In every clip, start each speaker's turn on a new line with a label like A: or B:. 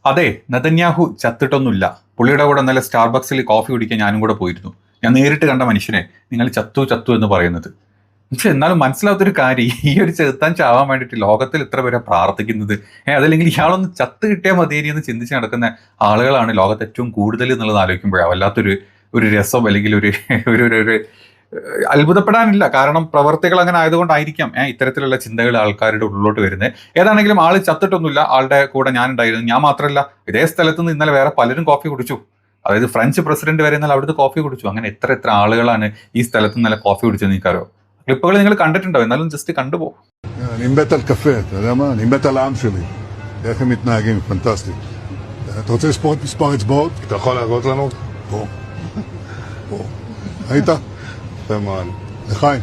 A: അതെ, നെതന്യാഹു ചത്തിട്ടൊന്നുമില്ല. പുള്ളിയുടെ കൂടെ ഇന്നലെ സ്റ്റാർബക്സിൽ കോഫി കുടിക്കാൻ ഞാനും കൂടെ പോയിരുന്നു. ഞാൻ നേരിട്ട് കണ്ട മനുഷ്യനെ നിങ്ങൾ ചത്തു ചത്തു എന്ന് പറയുന്നത്. പക്ഷെ എന്നാലും മനസ്സിലാവാത്തൊരു കാര്യം, ഈ ഒരു ചെറുത്താൻ ചാവാൻ വേണ്ടിയിട്ട് ലോകത്തിൽ എത്ര പേരെ പ്രാർത്ഥിക്കുന്നത്. അതല്ലെങ്കിൽ ഇയാളൊന്ന് ചത്ത് കിട്ടിയാൽ മതിയേരി എന്ന് ചിന്തിച്ച് നടക്കുന്ന ആളുകളാണ് ലോകത്ത് ഏറ്റവും കൂടുതൽ എന്നുള്ളത് ആലോചിക്കുമ്പോഴാണ് വല്ലാത്തൊരു ഒരു രസം അല്ലെങ്കിൽ ഒരു ഒരു ഒരു ഒരു അത്ഭുതപ്പെടാനില്ല. കാരണം പ്രവർത്തികൾ അങ്ങനെ ആയതുകൊണ്ടായിരിക്കാം ഇത്തരത്തിലുള്ള ചിന്തകൾ ആൾക്കാരുടെ ഉള്ളിലോട്ട് വരുന്നത്. ഏതാണെങ്കിലും ആള് ചത്തിട്ടൊന്നുമില്ല. ആളുടെ കൂടെ ഞാൻ ഉണ്ടായിരുന്നു. ഞാൻ മാത്രമല്ല, ഇതേ സ്ഥലത്ത് നിന്ന് ഇന്നലെ വേറെ പലരും കോഫി കുടിച്ചു. അതായത് ഫ്രഞ്ച് പ്രസിഡന്റ് വരെ ഇന്നലെ അവിടുത്തെ കോഫി കുടിച്ചു. അങ്ങനെ എത്ര എത്ര ആളുകളാണ് ഈ സ്ഥലത്ത് ഇന്നലെ കോഫി കുടിച്ചത് നിൽക്കാരോ. ക്ലിപ്പുകൾ നിങ്ങൾ കണ്ടിട്ടുണ്ടോ? എന്നാലും ജസ്റ്റ് കണ്ടുപോകും.
B: אני מת על קפה, אתה יודע מה? אני מת על העם שלי. איך הם מתנהגים, פנטסטי. אתה רוצה לספור את מספר אצבעות?
C: אתה יכול להראות לנו?
B: פה. פה. היית?
C: יפה מאוד.
B: לחיים.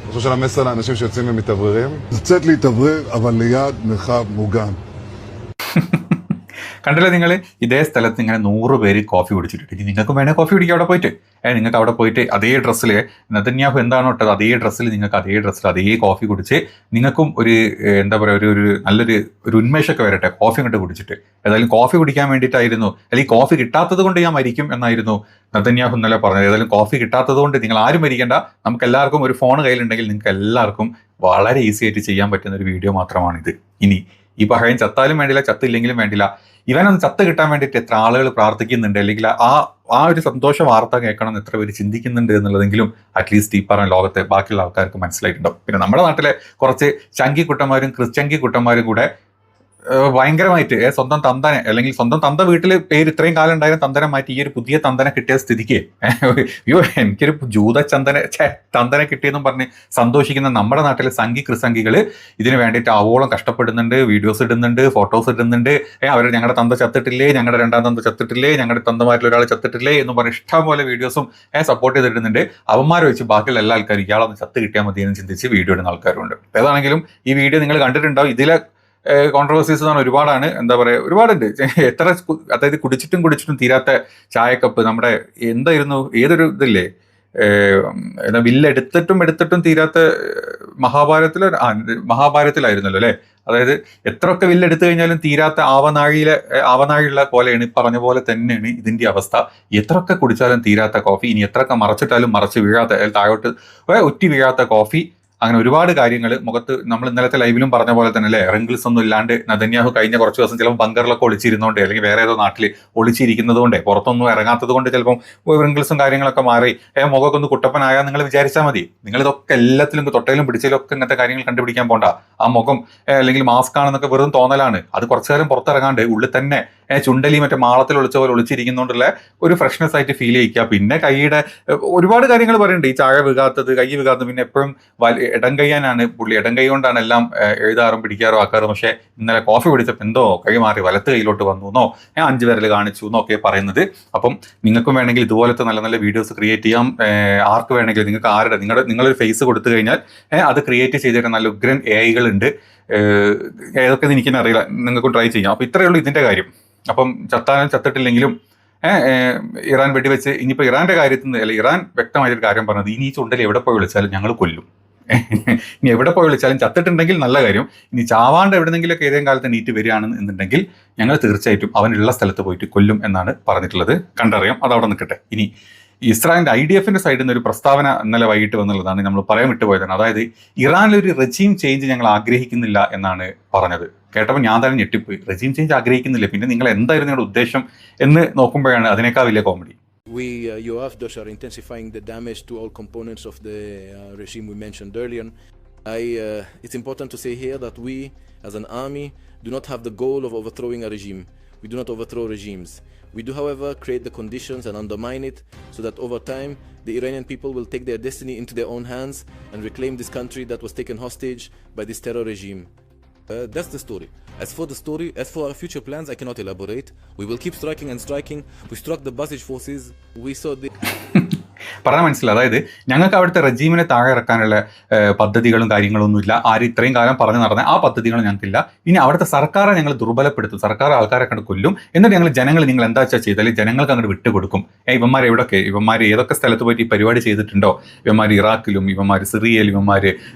C: משהו של המסר לאנשים שיוצאים ומתאווררים?
B: לצאת להתאוורר, אבל ליד מרחב מוגן.
A: കണ്ടില്ലേ നിങ്ങൾ? ഇതേ സ്ഥലത്ത് ഇങ്ങനെ 100 പേര് കോഫി കുടിച്ചിട്ടുണ്ട്. ഇനി നിങ്ങൾക്ക് വേണേൽ കോഫി കുടിക്കുക അവിടെ പോയിട്ട്. നിങ്ങൾക്ക് അവിടെ പോയിട്ട് അതേ ഡ്രസ്സിൽ നെതന്യാഹു എന്താണോ ഇട്ടത് അതേ ഡ്രസ്സിൽ നിങ്ങൾക്ക് അതേ ഡ്രസ്സിൽ അതേ കോഫി കുടിച്ച് നിങ്ങൾക്കും ഒരു എന്താ പറയുക ഒരു നല്ലൊരു ഉന്മേഷമൊക്കെ വരട്ടെ കോഫി കണ്ട് കുടിച്ചിട്ട്. ഏതായാലും കോഫി കുടിക്കാൻ വേണ്ടിയിട്ടായിരുന്നു, അല്ലെങ്കിൽ കോഫി കിട്ടാത്തത് കൊണ്ട് ഞാൻ മരിക്കും എന്നായിരുന്നു നെതന്യാഹു ഇന്നലെ പറഞ്ഞത്. ഏതായാലും കോഫി കിട്ടാത്തത് കൊണ്ട് നിങ്ങൾ ആരും മരിക്കേണ്ട. നമുക്ക് എല്ലാവർക്കും ഒരു ഫോൺ കയ്യിലുണ്ടെങ്കിൽ നിങ്ങൾക്ക് എല്ലാവർക്കും വളരെ ഈസി ആയിട്ട് ചെയ്യാൻ പറ്റുന്ന ഒരു വീഡിയോ മാത്രമാണിത്. ഇനി ഈ പഹയൻ ചത്താലും വേണ്ടില്ല, ചത്തില്ലെങ്കിലും വേണ്ടില്ല, ഇവനൊന്ന് ചത്ത് കിട്ടാൻ വേണ്ടിയിട്ട് എത്ര ആളുകൾ പ്രാർത്ഥിക്കുന്നുണ്ട്, അല്ലെങ്കിൽ ആ ഒരു സന്തോഷ വാർത്ത കേൾക്കണം എന്ന് എത്ര പേര് ചിന്തിക്കുന്നുണ്ട് എന്നുള്ളതെങ്കിലും അറ്റ്ലീസ്റ്റ് ഈ പറഞ്ഞ ലോകത്തെ ബാക്കിയുള്ള ആൾക്കാർക്ക് മനസ്സിലായിട്ടുണ്ടാവും. പിന്നെ നമ്മുടെ നാട്ടിലെ കുറച്ച് ചങ്കി കുട്ടന്മാരും ക്രിസ്ചങ്കി കുട്ടന്മാരും കൂടെ ഭയങ്കരമായിട്ട് സ്വന്തം തന്തനെ, അല്ലെങ്കിൽ സ്വന്തം തന്ത വീട്ടിൽ പേര് ഇത്രയും കാലം ഉണ്ടായിരുന്ന തന്തനെ മാറ്റി ഈ ഒരു പുതിയ തന്തനെ കിട്ടിയ സ്ഥിതിക്ക് അയ്യോ എനിക്കൊരു തന്തനെ കിട്ടിയെന്നും പറഞ്ഞ് സന്തോഷിക്കുന്ന നമ്മുടെ നാട്ടിലെ ക്രിസംഗികൾ ഇതിന് വേണ്ടിയിട്ട് ആവോളം കഷ്ടപ്പെടുന്നുണ്ട്. വീഡിയോസ് ഇടുന്നുണ്ട്, ഫോട്ടോസ് ഇടുന്നുണ്ട്. അവർ ഞങ്ങളുടെ തന്ത ചത്തിട്ടില്ലേ, ഞങ്ങളുടെ രണ്ടാം തന്ത ചത്തിട്ടില്ലേ, ഞങ്ങളുടെ തന്തമാരിൽ ഒരാൾ ചത്തിട്ടില്ലേ എന്ന് പറഞ്ഞ് ഇഷ്ടംപോലെ വീഡിയോസും സപ്പോർട്ട് ചെയ്തിടുന്നുണ്ട്. അവന്മാരെ വെച്ച് ബാക്കിയുള്ള എല്ലാ ആൾക്കാരും ഇയാളൊന്ന് ചത്ത് കിട്ടിയാൽ മതി എന്ന് ചിന്തിച്ച് വീഡിയോ ഇടുന്ന ആൾക്കാരുണ്ട്. ഏതാണെങ്കിലും ഈ വീഡിയോ നിങ്ങൾ കണ്ടിട്ടുണ്ടാവും. ഇതിലെ കോൺട്രവേഴ്സീസ് എന്ന് പറഞ്ഞാൽ ഒരുപാടാണ്. എന്താ പറയുക, ഒരുപാടുണ്ട്. എത്ര അതായത് കുടിച്ചിട്ടും തീരാത്ത ചായക്കപ്പ്, നമ്മുടെ എന്തായിരുന്നു ഏതൊരു ഇതില്ലേ വില്ലെടുത്തിട്ടും തീരാത്ത മഹാഭാരതത്തിലായിരുന്നല്ലോ അല്ലെ. അതായത് എത്രയൊക്കെ വില്ലെടുത്തു കഴിഞ്ഞാലും തീരാത്ത ആവനാഴിയുള്ള പോലെയാണ്. പറഞ്ഞ പോലെ തന്നെയാണ് ഇതിന്റെ അവസ്ഥ. എത്രയൊക്കെ കുടിച്ചാലും തീരാത്ത കോഫി, ഇനി എത്രയൊക്കെ മറച്ചിട്ടാലും മറച്ച് വീഴാത്ത, താഴോട്ട് ഒറ്റി വീഴാത്ത കോഫി. അങ്ങനെ ഒരുപാട് കാര്യങ്ങൾ മുഖത്ത് നമ്മൾ ഇന്നലത്തെ ലൈവിലും പറഞ്ഞ പോലെ തന്നെ അല്ലേ, റിങ്കിൾസ് ഒന്നും ഇല്ലാണ്ട് നെതന്യാഹു കഴിഞ്ഞ കുറച്ച് ദിവസം ചിലപ്പോൾ ബങ്കറിലൊക്കെ ഒളിച്ചിരുന്നോണ്ട്, അല്ലെങ്കിൽ വേറെ ഏതോ നാട്ടിൽ ഒളിച്ചിരിക്കുന്നത് കൊണ്ട്, പുറത്തൊന്നും ഇറങ്ങാത്തത് കൊണ്ട് ചിലപ്പം റിങ്കിൾസും കാര്യങ്ങളൊക്കെ മാറി മുഖമൊക്കെ ഒന്ന് കുട്ടപ്പനായാൽ നിങ്ങൾ വിചാരിച്ചാൽ മതി. നിങ്ങൾ ഇതൊക്കെ എല്ലാത്തിലും തൊട്ടയിലും പിടിച്ചാലും ഒക്കെ ഇങ്ങനത്തെ കാര്യങ്ങൾ കണ്ടുപിടിക്കാൻ പോണ്ട. ആ മുഖം അല്ലെങ്കിൽ മാസ്ക് ആണെന്നൊക്കെ വെറും തോന്നലാണ്. അത് കുറച്ചു നേരം പുറത്തിറങ്ങാണ്ട് ഉള്ളിൽ തന്നെ ചുണ്ടലി മറ്റേ മാളത്തിൽ ഒളിച്ച പോലെ ഒളിച്ചിരിക്കുന്നതുകൊണ്ടുള്ള ഒരു ഫ്രഷ്നെസ് ആയിട്ട് ഫീൽ ചെയ്യിക്കുക. പിന്നെ കൈയുടെ ഒരുപാട് കാര്യങ്ങൾ പറയുന്നുണ്ട്. ഈ ചായ വീകാത്തത്, കൈ വീകാത്തത്, പിന്നെ എപ്പോഴും ഇടം കയ്യാനാണ് പുള്ളി, ഇടം കൈ കൊണ്ടാണ് എല്ലാം എഴുതാറും പിടിക്കാറും ആക്കാറും. പക്ഷെ ഇന്നലെ കോഫി പിടിച്ചപ്പോൾ എന്തോ കൈ മാറി വലത്ത് കൈയിലോട്ട് വന്നു എന്നോ 5 വിരൽ കാണിച്ചു എന്നൊക്കെ പറയുന്നത്. അപ്പം നിങ്ങൾക്കും വേണമെങ്കിൽ ഇതുപോലത്തെ നല്ല നല്ല വീഡിയോസ് ക്രിയേറ്റ് ചെയ്യാം. ആർക്ക് വേണമെങ്കിലും നിങ്ങൾക്ക് നിങ്ങളൊരു ഫേസ് കൊടുത്തു കഴിഞ്ഞാൽ അത് ക്രിയേറ്റ് ചെയ്തിട്ട് നല്ല ഉഗ്രൻ AI ഉണ്ട്. ഏതൊക്കെ എനിക്കെന്നെ അറിയില്ല, നിങ്ങൾക്കും ട്രൈ ചെയ്യാം. അപ്പോൾ ഇത്രയേ ഉള്ളൂ ഇതിൻ്റെ കാര്യം. അപ്പം ചത്തിട്ടില്ലെങ്കിലും ഇറാൻ വെടിവെച്ച്, ഇനിയിപ്പോൾ ഇറാന്റെ കാര്യത്തിൽ നിന്ന് അല്ല, ഇറാൻ വ്യക്തമായൊരു കാര്യം പറഞ്ഞത്, ഇനി ഈ ചുണ്ടൽ എവിടെ പോയി വിളിച്ചാലും ഞങ്ങൾ കൊല്ലും. ഇനി എവിടെ പോയി വിളിച്ചാലും ചത്തിട്ടുണ്ടെങ്കിൽ നല്ല കാര്യം, ഇനി ചാവാണ്ട് എവിടെന്നെങ്കിലൊക്കെ ഏതെങ്കിലും കാലത്ത് നീറ്റ് വരികയാണെന്നുണ്ടെങ്കിൽ ഞങ്ങൾ തീർച്ചയായിട്ടും അവനുള്ള സ്ഥലത്ത് പോയിട്ട് കൊല്ലും എന്നാണ് പറഞ്ഞിട്ടുള്ളത്. കണ്ടറിയാം, അതവിടെ നിൽക്കട്ടെ. ഇനി ഇസ്രായേലിന്റെ IDF സൈഡിൽ നിന്ന് ഒരു പ്രസ്താവന ഇന്നലെ വൈകിട്ട് വന്നുള്ളതാണ്, നമ്മൾ പറയാൻ വിട്ടുപോയതാണ്. അതായത് ഇറാനിലൊരു റെജീം ചേഞ്ച് ഞങ്ങൾ ആഗ്രഹിക്കുന്നില്ല എന്നാണ് പറഞ്ഞത്. കേട്ടപ്പോൾ ഞാൻ തന്നെ ഞെട്ടിപ്പോയി. റെജീം ചേഞ്ച് ആഗ്രഹിക്കുന്നില്ല, പിന്നെ നിങ്ങൾ എന്തായിരുന്നു നിങ്ങളുടെ ഉദ്ദേശം എന്ന് നോക്കുമ്പോഴാണ് അതിനേക്കാൾ വലിയ comedy.
D: We, UAFDOS, are intensifying the damage to all components of the regime we mentioned earlier. It's important to say here that we, as an army, do not have the goal of overthrowing a regime. We do not overthrow regimes. We do, however, create the conditions and undermine it so that over time the Iranian people will take their destiny into their own hands and reclaim this country that was taken hostage by this terror regime. That's the story. As for our future plans, I cannot elaborate. We will keep striking and striking. We struck the Basij forces. We saw the
A: പറഞ്ഞാൽ മനസ്സിലായി. അതായത് ഞങ്ങൾക്ക് അവിടുത്തെ റെജീമിനെ താഴെ ഇറക്കാനുള്ള പദ്ധതികളും കാര്യങ്ങളൊന്നുമില്ല. ആരും ഇത്രയും കാലം പറഞ്ഞു നടന്ന ആ പദ്ധതികൾ ഞങ്ങൾക്കില്ല. ഇനി അവിടുത്തെ സർക്കാരെ ഞങ്ങൾ ദുർബലപ്പെടുത്തും, സർക്കാർ ആൾക്കാരെ കണ്ട് കൊല്ലും, എന്നിട്ട് ഞങ്ങൾ ജനങ്ങൾ നിങ്ങൾ എന്താ വെച്ചാൽ ചെയ്താൽ ജനങ്ങൾക്ക് അങ്ങോട്ട് വിട്ടുകൊടുക്കും. ഇവന്മാർ എവിടെയൊക്കെ ഇവന്മാർ ഏതൊക്കെ സ്ഥലത്ത് പോയിട്ട് ഈ പരിപാടി ചെയ്തിട്ടുണ്ടോ, ഇവന്മാർ ഇറാഖിലും ഇവന്മാർ സിറിയയിലും ഇവന്മാർ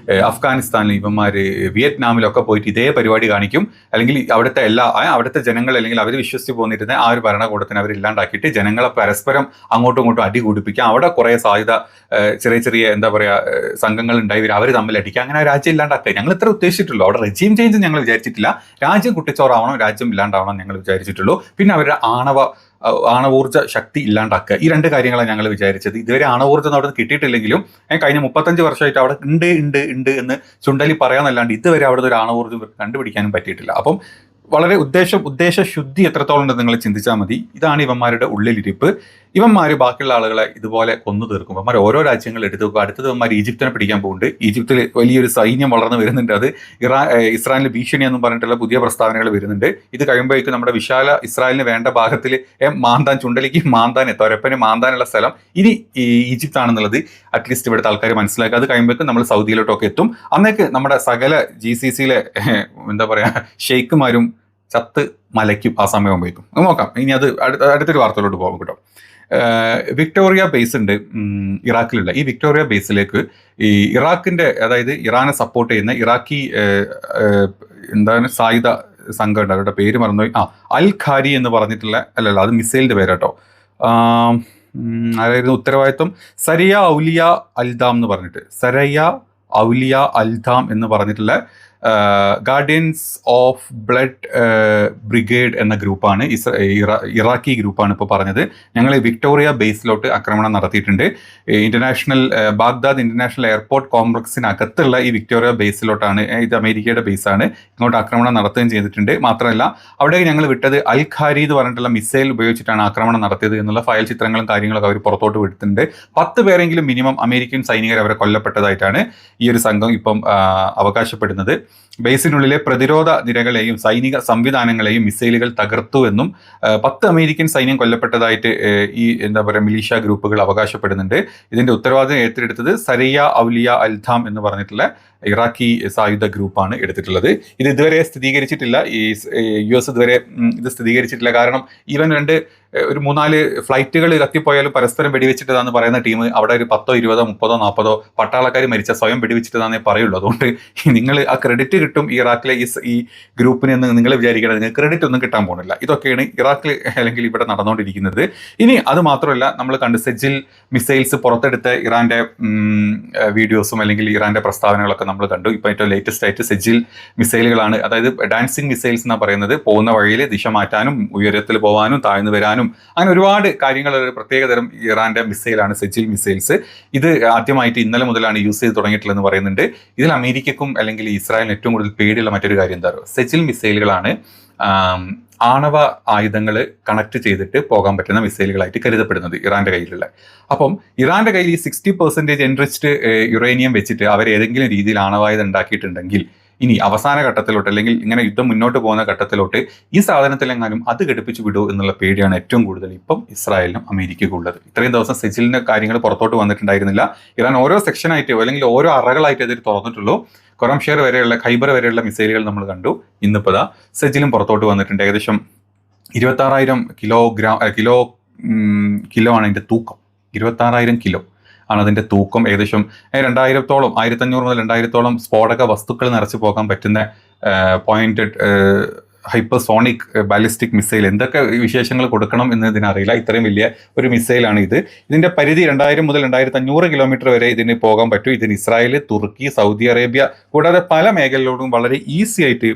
A: അഫ്ഗാനിസ്ഥാനിലും ഇവന്മാർ വിയറ്റ്നാമിലൊക്കെ പോയിട്ട് ഇതേ പരിപാടി കാണിക്കും. അല്ലെങ്കിൽ അവിടുത്തെ ജനങ്ങൾ അല്ലെങ്കിൽ അവർ വിശ്വസിച്ച് പോന്നിരുന്ന ആ ഒരു ഭരണകൂടത്തിന് അവർ ഇല്ലാണ്ടാക്കിയിട്ട് ജനങ്ങളെ പരസ്പരം അങ്ങോട്ടും ഇങ്ങോട്ടും അടി കൂടിപ്പിക്കുക. അവിടെ കുറേ സാധ്യത ചെറിയ ചെറിയ എന്താ പറയുക സംഘങ്ങൾ ഉണ്ടായി അവർ തമ്മിൽ അടിക്കുക, അങ്ങനെ രാജ്യം ഇല്ലാണ്ടാക്കുക. ഞങ്ങൾ ഇത്ര ഉദ്ദേശിച്ചിട്ടുള്ളൂ. അവിടെ റെജീം ചേഞ്ച് ഞങ്ങൾ വിചാരിച്ചിട്ടില്ല. രാജ്യം കുട്ടിച്ചോറാവണം, രാജ്യം ഇല്ലാണ്ടാവണം ഞങ്ങൾ വിചാരിച്ചിട്ടുള്ളൂ. പിന്നെ അവരുടെ ആണവോർജ്ജ ശക്തി ഇല്ലാണ്ടാക്കുക. ഈ രണ്ട് കാര്യങ്ങളാണ് ഞങ്ങൾ വിചാരിച്ചത്. ഇതുവരെ ആണവോർജ്ജം അവിടെ നിന്ന് കിട്ടിയിട്ടില്ലെങ്കിലും കഴിഞ്ഞ 35 വർഷമായിട്ട് അവിടെ ഉണ്ട് എന്ന് ചുണ്ടലി പറയാന്നല്ലാണ്ട് ഇതുവരെ അവിടുത്തെ ഒരു ആണവോർജ്ജം കണ്ടുപിടിക്കാനും പറ്റിയിട്ടില്ല. അപ്പം വളരെ ഉദ്ദേശ ശുദ്ധി എത്രത്തോളം ഉണ്ടെന്ന് നിങ്ങൾ ചിന്തിച്ചാൽ മതി. ഇതാണ് ഇവന്മാരുടെ ഉള്ളിലിരിപ്പ്. ഇവന്മാർ ബാക്കിയുള്ള ആളുകളെ ഇതുപോലെ കൊന്നു തീർക്കും. ഇവന്മാർ ഓരോ രാജ്യങ്ങൾ എടുത്തു വെക്കും. അടുത്തത് ഇവന്മാർ ഈജിപ്തിനെ പിടിക്കാൻ പോകുന്നുണ്ട്. ഈജിപ്തിൽ വലിയൊരു സൈന്യം വളർന്നു വരുന്നുണ്ട്. അത് ഇസ്രായേലിന് ഭീഷണി എന്നും പറഞ്ഞിട്ടുള്ള പുതിയ പ്രസ്താവനകൾ വരുന്നുണ്ട്. ഇത് കഴിയുമ്പോഴേക്കും നമ്മുടെ വിശാല ഇസ്രായേലിന് വേണ്ട ഭാഗത്തിൽ ചുണ്ടലിക്ക് മാന്താൻ തൊരപ്പന് മാന്താനുള്ള സ്ഥലം ഇനി ഈജിപ്ത് ആണെന്നുള്ളത് അറ്റ്ലീസ്റ്റ് ഇവിടുത്തെ ആൾക്കാർ മനസ്സിലാക്കുക. അത് കഴിയുമ്പോഴേക്കും നമ്മൾ സൗദിയിലോട്ടൊക്കെ എത്തും. അന്നേക്ക് നമ്മുടെ സകല GCCയിലെ എന്താ പറയുക ഷെയ്ഖുമാരും ചത്ത് മലയ്ക്കും ആ സമയം പോയിക്കും. നോക്കാം. ഇനി അത് അടുത്തൊരു വാർത്തയിലോട്ട് പോകും കേട്ടോ. വിക്ടോറിയ ബേസ് ഉണ്ട് ഇറാഖിലുള്ള. ഈ വിക്ടോറിയ ബേസിലേക്ക് ഈ ഇറാഖിന്റെ അതായത് ഇറാനെ സപ്പോർട്ട് ചെയ്യുന്ന ഇറാഖി എന്താണ് സായുധ സംഘം ഉണ്ട്. അവരുടെ പേര് മറന്നുപോയി. അൽ ഖാരി എന്ന് പറഞ്ഞിട്ടുള്ള അല്ലല്ല, അത് മിസൈലിന്റെ പേരാട്ടോ. അതായത് ഉത്തരവാദിത്വം സരയ ഔലിയ അൽദാം എന്ന് പറഞ്ഞിട്ട് എന്ന് പറഞ്ഞിട്ടുള്ള ഗാർഡിയൻസ് ഓഫ് ബ്ലഡ് ബ്രിഗേഡ് എന്ന ഗ്രൂപ്പാണ്, ഇറാഖി ഗ്രൂപ്പാണ് ഇപ്പോൾ പറഞ്ഞത്. ഞങ്ങൾ വിക്ടോറിയ ബേസിലോട്ട് ആക്രമണം നടത്തിയിട്ടുണ്ട്. ബാഗ്ദാദ് ഇന്റർനാഷണൽ എയർപോർട്ട് കോംപ്ലക്സിനകത്തുള്ള ഈ വിക്ടോറിയ ബേസിലോട്ടാണ്, ഇത് അമേരിക്കയുടെ ബേസാണ്, ഇങ്ങോട്ട് ആക്രമണം നടത്തുകയും ചെയ്തിട്ടുണ്ട്. മാത്രമല്ല അവിടെ ഞങ്ങൾ വിട്ടത് അൽ ഖാരി എന്ന് പറഞ്ഞിട്ടുള്ള മിസൈൽ ഉപയോഗിച്ചിട്ടാണ് ആക്രമണം നടത്തിയത് എന്നുള്ള ഫയൽ ചിത്രങ്ങളും കാര്യങ്ങളൊക്കെ അവർ പുറത്തോട്ട് വിടുന്നുണ്ട്. 10 പേരെങ്കിലും മിനിമം അമേരിക്കൻ സൈനികർ അവരെ കൊല്ലപ്പെട്ടതായിട്ടാണ് ഈ ഒരു സംഘം ഇപ്പം അവകാശപ്പെടുന്നത്. ബേസിനുള്ളിലെ പ്രതിരോധ നിരകളെയും സൈനിക സംവിധാനങ്ങളെയും മിസൈലുകൾ തകർത്തു എന്നും 10 അമേരിക്കൻ സൈന്യം കൊല്ലപ്പെട്ടതായിട്ട് ഈ എന്താ പറയുക മിലീഷ്യ ഗ്രൂപ്പുകൾ അവകാശപ്പെടുന്നുണ്ട്. ഇതിന്റെ ഉത്തരവാദിത്തം ഏറ്റെടുത്തത് സരയ ഔലിയ അൽദാം എന്ന് പറഞ്ഞിട്ടുള്ള ഇറാഖി സായുധ ഗ്രൂപ്പാണ് എടുത്തിട്ടുള്ളത്. ഇത് ഇതുവരെ സ്ഥിരീകരിച്ചിട്ടില്ല. ഈ US ഇതുവരെ ഇത് സ്ഥിരീകരിച്ചിട്ടില്ല. കാരണം ഈവൻ ഒരു 3-4 ഫ്ലൈറ്റുകൾ കത്തിപ്പോയാലും പരസ്പരം വെടിവെച്ചിട്ടതാന്ന് പറയുന്ന ടീം അവിടെ ഒരു 10, 20, 30, 40 പട്ടാളക്കാർ മരിച്ച സ്വയം വെടിവെച്ചിട്ടതാന്നേ പറയുള്ളൂ. അതുകൊണ്ട് നിങ്ങൾ ആ ക്രെഡിറ്റ് കിട്ടും ഇറാഖിലെ ഈ ഗ്രൂപ്പിന് എന്ന് നിങ്ങൾ വിചാരിക്കണം. നിങ്ങൾക്ക് ക്രെഡിറ്റ് ഒന്നും കിട്ടാൻ പോകുന്നില്ല. ഇതൊക്കെയാണ് ഇറാഖിൽ അല്ലെങ്കിൽ ഇവിടെ നടന്നുകൊണ്ടിരിക്കുന്നത്. ഇനി അത് മാത്രമല്ല, നമ്മൾ കണ്ട് സെജിൽ മിസൈൽസ് പുറത്തെടുത്ത ഇറാന്റെ വീഡിയോസും അല്ലെങ്കിൽ ഇറാന്റെ പ്രസ്താവനകളൊക്കെ നമ്മൾ കണ്ടു. ഇപ്പം ഏറ്റവും ലേറ്റസ്റ്റ് ആയിട്ട് സെജിൽ മിസൈലുകളാണ്, അതായത് ഡാൻസിങ് മിസൈൽസ് എന്നാണ് പറയുന്നത്. പോകുന്ന വഴിയിൽ ദിശ മാറ്റാനും ഉയരത്തിൽ പോകാനും താഴ്ന്നു വരാനും അങ്ങനെ ഒരുപാട് കാര്യങ്ങൾ, ഒരു പ്രത്യേകതരം ഇറാന്റെ മിസൈലാണ് സെജിൽ മിസൈൽസ്. ഇത് ആദ്യമായിട്ട് ഇന്നലെ മുതലാണ് യൂസ് ചെയ്ത് തുടങ്ങിയിട്ടുള്ളതെന്ന് പറയുന്നുണ്ട്. ഇതിൽ അമേരിക്കക്കും അല്ലെങ്കിൽ ഇസ്രായേലിന് ഏറ്റവും കൂടുതൽ പേടിയുള്ള മറ്റൊരു കാര്യം എന്താ പറയുക, സെജിൽ മിസൈലുകളാണ് ആണവ ആയുധങ്ങൾ കണക്ട് ചെയ്തിട്ട് പോകാൻ പറ്റുന്ന മിസൈലുകളായിട്ട് കരുതപ്പെടുന്നത് ഇറാന്റെ കയ്യിലുള്ള. അപ്പം ഇറാന്റെ കയ്യിൽ ഈ 60% എൻറിച്ച്ഡ് യുറേനിയം വെച്ചിട്ട് അവർ ഏതെങ്കിലും രീതിയിൽ ആണവായുധം ഉണ്ടാക്കിയിട്ടുണ്ടെങ്കിൽ ഇനി അവസാന ഘട്ടത്തിലോട്ട് അല്ലെങ്കിൽ ഇങ്ങനെ യുദ്ധം മുന്നോട്ട് പോകുന്ന ഘട്ടത്തിലോട്ട് ഈ സാധനത്തിലെങ്ങാനും അത് ഘടിപ്പിച്ചു വിടുമോ എന്നുള്ള പേടിയാണ് ഏറ്റവും കൂടുതൽ ഇപ്പം ഇസ്രായേലിനും അമേരിക്കയ്ക്കും ഉള്ളത്. ഇത്രയും ദിവസം സെജിലിന്റെ കാര്യങ്ങൾ പുറത്തോട്ട് വന്നിട്ടുണ്ടായിരുന്നില്ല. ഇറാൻ ഓരോ സെക്ഷനായിട്ടോ അല്ലെങ്കിൽ ഓരോ അറകളായിട്ട് അതിൽ തുറന്നിട്ടുള്ളൂ. കൊറംഷെയർ വരെയുള്ള ഖൈബർ വരെയുള്ള മിസൈലുകൾ നമ്മൾ കണ്ടു. ഇന്നിപ്പോൾ സെജിലും പുറത്തോട്ട് വന്നിട്ടുണ്ട്. ഏകദേശം 26,000 കിലോ ആണ് അതിന്റെ തൂക്കം. 26,000 കിലോ ആണ് അതിന്റെ തൂക്കം. ഏകദേശം 2,000-ഓളം 1,500 മുതൽ 2,000-ഓളം സ്ഫോടക വസ്തുക്കൾ നിറച്ചു പോകാൻ പറ്റുന്ന പോയിന്റഡ് ഹൈപ്പർസോണിക് ബാലിസ്റ്റിക് മിസൈൽ. എന്തൊക്കെ വിശേഷങ്ങൾ കൊടുക്കണം എന്ന് ഇതിനറിയില്ല. ഇത്രയും വലിയ ഒരു മിസൈലാണ് ഇത്. ഇതിന്റെ പരിധി 2,000 മുതൽ 2,500 കിലോമീറ്റർ വരെ ഇതിന് പോകാൻ പറ്റും. ഇതിന് ഇസ്രായേൽ, തുർക്കി, സൗദി അറേബ്യ കൂടാതെ പല മേഖലകളിലോടും വളരെ ഈസി ആയിട്ട്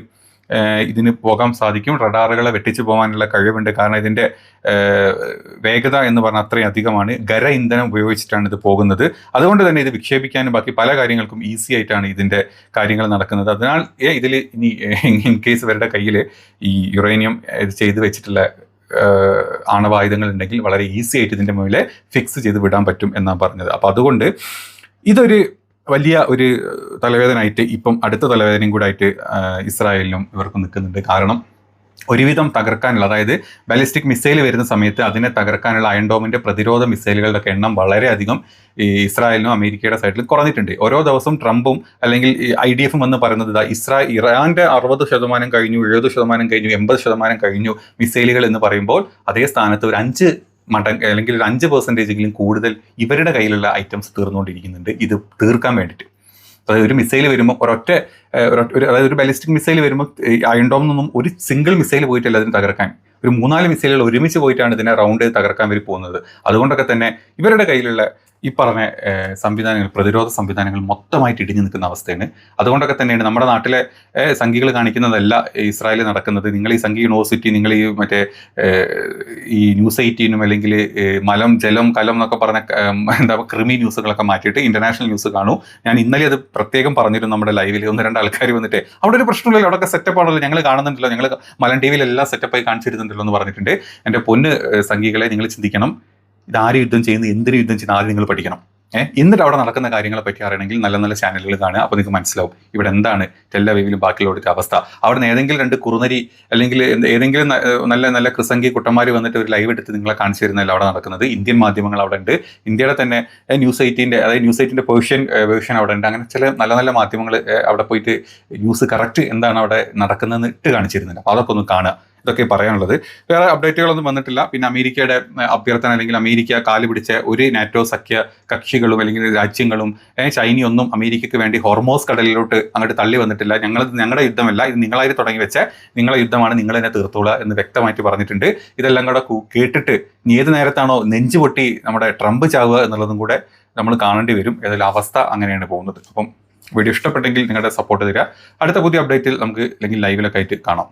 A: ഇതിന് പോകാൻ സാധിക്കും. റഡാറുകളെ വെട്ടിച്ചു പോകാനുള്ള കഴിവുണ്ട്. കാരണം ഇതിന്റെ വേഗത എന്ന് പറഞ്ഞാൽ അത്രയും അധികമാണ്. ഖര ഇന്ധനം ഉപയോഗിച്ചിട്ടാണ് ഇത് പോകുന്നത്. അതുകൊണ്ട് തന്നെ ഇത് വിക്ഷേപിക്കാനും ബാക്കി പല കാര്യങ്ങൾക്കും ഈസി ആയിട്ടാണ് ഇതിന്റെ കാര്യങ്ങൾ നടക്കുന്നത്. അതിനാൽ ഇതിൽ ഇനി ഇൻ കേസ് ഇവരുടെ കയ്യിൽ ഈ യുറേനിയം ഇത് ചെയ്ത് വെച്ചിട്ടുള്ള ആണവായുധങ്ങൾ ഉണ്ടെങ്കിൽ വളരെ ഈസി ആയിട്ട് ഇതിന്റെ മുകളിൽ ഫിക്സ് ചെയ്ത് വിടാൻ പറ്റും എന്നാണ് പറഞ്ഞത്. അപ്പം അതുകൊണ്ട് ഇതൊരു വലിയ ഒരു തലവേദനയായിട്ട് ഇപ്പം അടുത്ത തലവേദനയും കൂടെ ആയിട്ട് ഇസ്രായേലിനും ഇവർക്കും നിൽക്കുന്നുണ്ട്. കാരണം ഒരുവിധം തകർക്കാനുള്ള, അതായത് ബാലിസ്റ്റിക് മിസൈൽ വരുന്ന സമയത്ത് അതിനെ തകർക്കാനുള്ള അയൺ ഡോമിന്റെ പ്രതിരോധ മിസൈലുകളുടെ എണ്ണം വളരെയധികം ഈ ഇസ്രായേലിനും അമേരിക്കയുടെ സൈഡിൽ കുറഞ്ഞിട്ടുണ്ട്. ഓരോ ദിവസവും ട്രംപും അല്ലെങ്കിൽ IDF വന്ന് പറയുന്നത് ഇറാന്റെ 60% കഴിഞ്ഞു, 70% കഴിഞ്ഞു, 80% കഴിഞ്ഞു മിസൈലുകൾ എന്ന് പറയുമ്പോൾ അതേ സ്ഥാനത്ത് ഒരു 5 മടങ്ങ് അല്ലെങ്കിൽ ഒരു 5% കൂടുതൽ ഇവരുടെ കയ്യിലുള്ള ഐറ്റംസ് തീർന്നുകൊണ്ടിരിക്കുന്നുണ്ട്. ഇത് തീർക്കാൻ വേണ്ടിയിട്ട് അതായത് ഒരു മിസൈൽ വരുമ്പോൾ അതായത് ഒരു ബാലിസ്റ്റിക് മിസൈൽ വരുമ്പോൾ അയൺ ഡോമിൽ നിന്നും ഒരു സിംഗിൾ മിസൈൽ പോയിട്ടല്ല അതിന് തകർക്കാൻ, ഒരു 3-4 മിസൈലുകൾ ഒരുമിച്ച് പോയിട്ടാണ് ഇതിനെ റൗണ്ട് തകർക്കാൻ വേണ്ടി പോകുന്നത്. അതുകൊണ്ടൊക്കെ തന്നെ ഇവരുടെ കയ്യിലുള്ള ഈ പറഞ്ഞ സംവിധാനങ്ങൾ, പ്രതിരോധ സംവിധാനങ്ങൾ മൊത്തമായിട്ട് ഇടിഞ്ഞു നിൽക്കുന്ന അവസ്ഥയാണ്. അതുകൊണ്ടൊക്കെ തന്നെയാണ് നമ്മുടെ നാട്ടിലെ സംഘികൾ കാണിക്കുന്നതല്ല ഇസ്രായേലിൽ നടക്കുന്നത്. നിങ്ങൾ ഈ സംഘി യൂണിവേഴ്സിറ്റി, നിങ്ങൾ ഈ മറ്റേ ഈ ന്യൂസ് 18 അല്ലെങ്കിൽ മലം ജലം കലം എന്നൊക്കെ പറഞ്ഞ എന്താ ക്രിമി ന്യൂസുകളൊക്കെ മാറ്റിയിട്ട് ഇന്റർനാഷണൽ ന്യൂസ് കാണൂ. ഞാൻ ഇന്നലെ അത് പ്രത്യേകം പറഞ്ഞിരുന്നു നമ്മുടെ ലൈവിൽ. 1-2 ആൾക്കാർ വന്നിട്ട് അവിടെ ഒരു പ്രശ്നമില്ലല്ലോ, അവിടെയൊക്കെ സെറ്റപ്പ് ആണല്ലോ, ഞങ്ങൾ കാണുന്നുണ്ടല്ലോ, ഞങ്ങൾ മലം TV എല്ലാം സെറ്റപ്പായി കാണിച്ചിരുന്നുണ്ടല്ലോ എന്ന് പറഞ്ഞിട്ടുണ്ട്. എൻ്റെ പൊന്ന് സംഘികളെ, നിങ്ങൾ ചിന്തിക്കണം, ഇതാര് യുദ്ധം ചെയ്യുന്നു, എന്തിനു യുദ്ധം ചെയ്യുന്നു, ആദ്യം നിങ്ങൾ പഠിക്കണം. എന്നിട്ട് അവിടെ നടക്കുന്ന കാര്യങ്ങളെ പറ്റി അറിയണമെങ്കിൽ നല്ല നല്ല ചാനലുകൾ കാണുക. അപ്പോൾ നിങ്ങൾക്ക് മനസ്സിലാവും ഇവിടെ എന്താണ് ടെല്ലവീവിലും ബാക്കിയുള്ളവരുടെ അവസ്ഥ. അവിടെ നിന്ന് ഏതെങ്കിലും 2 കുറുനരി അല്ലെങ്കിൽ ഏതെങ്കിലും നല്ല നല്ല ക്രിസംഗി കുട്ടന്മാർ വന്നിട്ട് ഒരു ലൈവ് എടുത്ത് നിങ്ങളെ കാണിച്ചു തരുന്നതല്ല അവിടെ നടക്കുന്നത്. ഇന്ത്യൻ മാധ്യമങ്ങൾ അവിടെ ഉണ്ട്, ഇന്ത്യയുടെ തന്നെ ന്യൂസ് 18 അതായത് ന്യൂസ് 18 പേർഷ്യൻ വേർഷൻ അവിടെ ഉണ്ട്. അങ്ങനെ ചില നല്ല നല്ല മാധ്യമങ്ങൾ അവിടെ പോയിട്ട് ന്യൂസ് കറക്റ്റ് എന്താണ് അവിടെ നടക്കുന്നതെന്ന് ഇട്ട് കാണിച്ചു തരുന്നുണ്ട്. അപ്പോൾ അതൊക്കെ ഒന്ന് കാണുക. ഇതൊക്കെ പറയാനുള്ളത്. വേറെ അപ്ഡേറ്റുകളൊന്നും വന്നിട്ടില്ല. പിന്നെ അമേരിക്കയുടെ അഭ്യർത്ഥന അല്ലെങ്കിൽ അമേരിക്ക കാല് പിടിച്ച ഒരു നാറ്റോ സഖ്യ കക്ഷികളും അല്ലെങ്കിൽ രാജ്യങ്ങളും ചൈനയൊന്നും അമേരിക്കയ്ക്ക് വേണ്ടി ഹോർമോസ് കടലിലോട്ട് അങ്ങോട്ട് തള്ളി വന്നിട്ടില്ല. ഞങ്ങളുടെ യുദ്ധമല്ല, ഇത് നിങ്ങളായിട്ട് തുടങ്ങി വെച്ച നിങ്ങളെ യുദ്ധമാണ്, നിങ്ങൾ തന്നെ തീർത്തോളുക എന്ന് വ്യക്തമായിട്ട് പറഞ്ഞിട്ടുണ്ട്. ഇതെല്ലാം കൂടെ കേട്ടിട്ട് ഏത് നേരത്താണോ നെഞ്ചു പൊട്ടി നമ്മുടെ ട്രംപ് ചാവുക എന്നുള്ളതും കൂടെ നമ്മൾ കാണേണ്ടി വരും. ഏതായാലും അവസ്ഥ അങ്ങനെയാണ് പോകുന്നത്. അപ്പം വീഡിയോ ഇഷ്ടപ്പെട്ടെങ്കിൽ നിങ്ങളുടെ സപ്പോർട്ട് തരിക. അടുത്ത പുതിയ അപ്ഡേറ്റിൽ നമുക്ക് അല്ലെങ്കിൽ ലൈവിലൊക്കെ ആയിട്ട് കാണാം.